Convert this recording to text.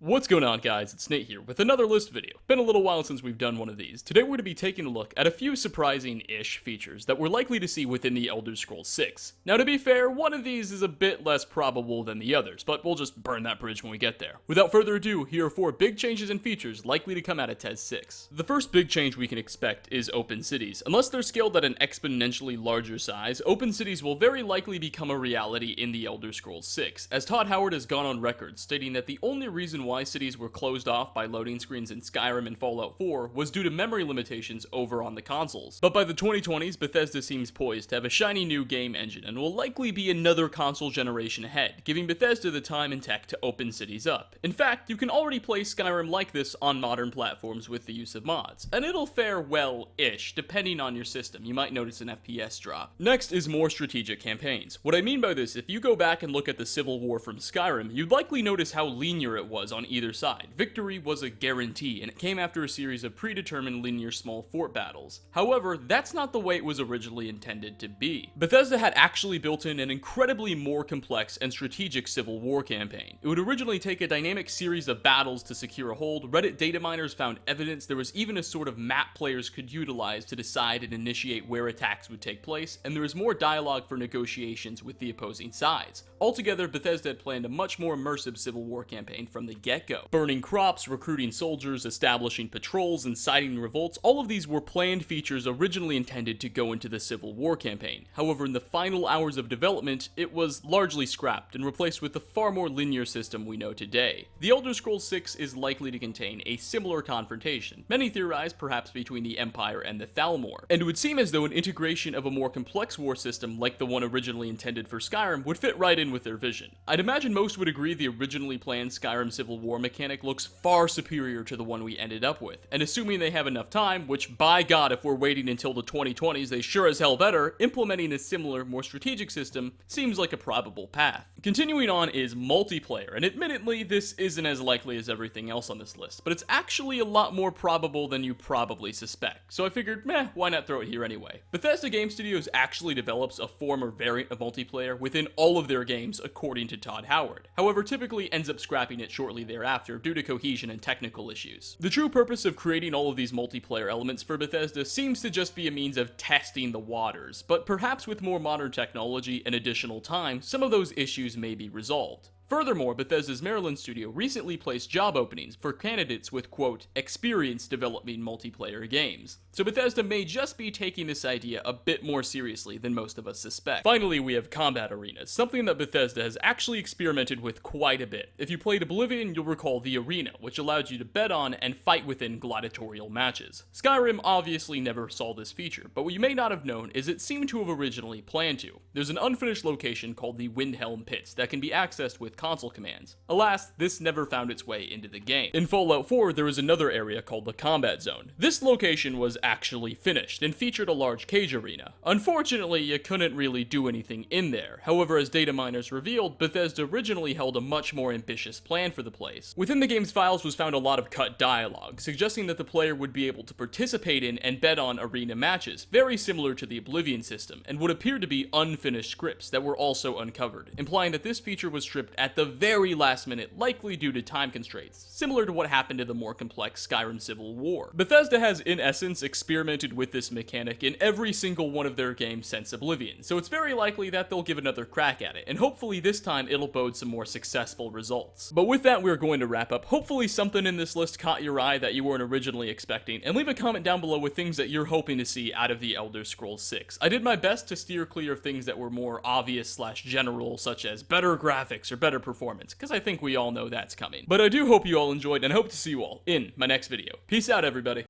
What's going on, guys? It's Nate here with another list video. Been a little while since we've done one of these. Today we're going to be taking a look at a few surprising-ish features that we're likely to see within the Elder Scrolls 6. Now, to be fair, one of these is a bit less probable than the others, but we'll just burn that bridge when we get there. Without further ado, here are 4 big changes and features likely to come out of TES 6. The first big change we can expect is open cities. Unless they're scaled at an exponentially larger size, open cities will very likely become a reality in the Elder Scrolls 6, as Todd Howard has gone on record stating that the only reason why cities were closed off by loading screens in Skyrim and Fallout 4 was due to memory limitations over on the consoles. But by the 2020s, Bethesda seems poised to have a shiny new game engine and will likely be another console generation ahead, giving Bethesda the time and tech to open cities up. In fact, you can already play Skyrim like this on modern platforms with the use of mods, and it'll fare well-ish, depending on your system. You might notice an FPS drop. Next is more strategic campaigns. What I mean by this, if you go back and look at the Civil War from Skyrim, you'd likely notice how linear it was on either side. Victory was a guarantee, and it came after a series of predetermined linear small fort battles. However, that's not the way it was originally intended to be. Bethesda had actually built in an incredibly more complex and strategic Civil War campaign. It would originally take a dynamic series of battles to secure a hold. Reddit data miners found evidence there was even a sort of map players could utilize to decide and initiate where attacks would take place, and there was more dialogue for negotiations with the opposing sides. Altogether, Bethesda had planned a much more immersive Civil War campaign from the get-go. Burning crops, recruiting soldiers, establishing patrols, inciting revolts, all of these were planned features originally intended to go into the Civil War campaign. However, in the final hours of development, it was largely scrapped and replaced with the far more linear system we know today. The Elder Scrolls 6 is likely to contain a similar confrontation, many theorize perhaps between the Empire and the Thalmor, and it would seem as though an integration of a more complex war system like the one originally intended for Skyrim would fit right in with their vision. I'd imagine most would agree the originally planned Skyrim Civil War mechanic looks far superior to the one we ended up with, and assuming they have enough time, which by god if we're waiting until the 2020s they sure as hell better, implementing a similar, more strategic system seems like a probable path. Continuing on is multiplayer, and admittedly this isn't as likely as everything else on this list, but it's actually a lot more probable than you probably suspect, so I figured why not throw it here anyway. Bethesda Game Studios actually develops a form or variant of multiplayer within all of their games according to Todd Howard, however typically ends up scrapping it shortly thereafter due to cohesion and technical issues. The true purpose of creating all of these multiplayer elements for Bethesda seems to just be a means of testing the waters, but perhaps with more modern technology and additional time, some of those issues may be resolved. Furthermore, Bethesda's Maryland studio recently placed job openings for candidates with, quote, experience developing multiplayer games. So Bethesda may just be taking this idea a bit more seriously than most of us suspect. Finally, we have combat arenas, something that Bethesda has actually experimented with quite a bit. If you played Oblivion, you'll recall the arena, which allowed you to bet on and fight within gladiatorial matches. Skyrim obviously never saw this feature, but what you may not have known is it seemed to have originally planned to. There's an unfinished location called the Windhelm Pits that can be accessed with console commands. Alas, this never found its way into the game. In Fallout 4, there was another area called the Combat Zone. This location was actually finished and featured a large cage arena. Unfortunately, you couldn't really do anything in there. However, as data miners revealed, Bethesda originally held a much more ambitious plan for the place. Within the game's files was found a lot of cut dialogue, suggesting that the player would be able to participate in and bet on arena matches, very similar to the Oblivion system, and would appear to be unfinished scripts that were also uncovered, implying that this feature was stripped at the very last minute, likely due to time constraints, similar to what happened to the more complex Skyrim Civil War. Bethesda has, in essence, experimented with this mechanic in every single one of their games since Oblivion, so it's very likely that they'll give another crack at it, and hopefully this time it'll bode some more successful results. But with that, we're going to wrap up. Hopefully something in this list caught your eye that you weren't originally expecting, and leave a comment down below with things that you're hoping to see out of the Elder Scrolls 6. I did my best to steer clear of things that were more obvious / general, such as better graphics or better performance, because I think we all know that's coming. But I do hope you all enjoyed, and I hope to see you all in my next video. Peace out, everybody.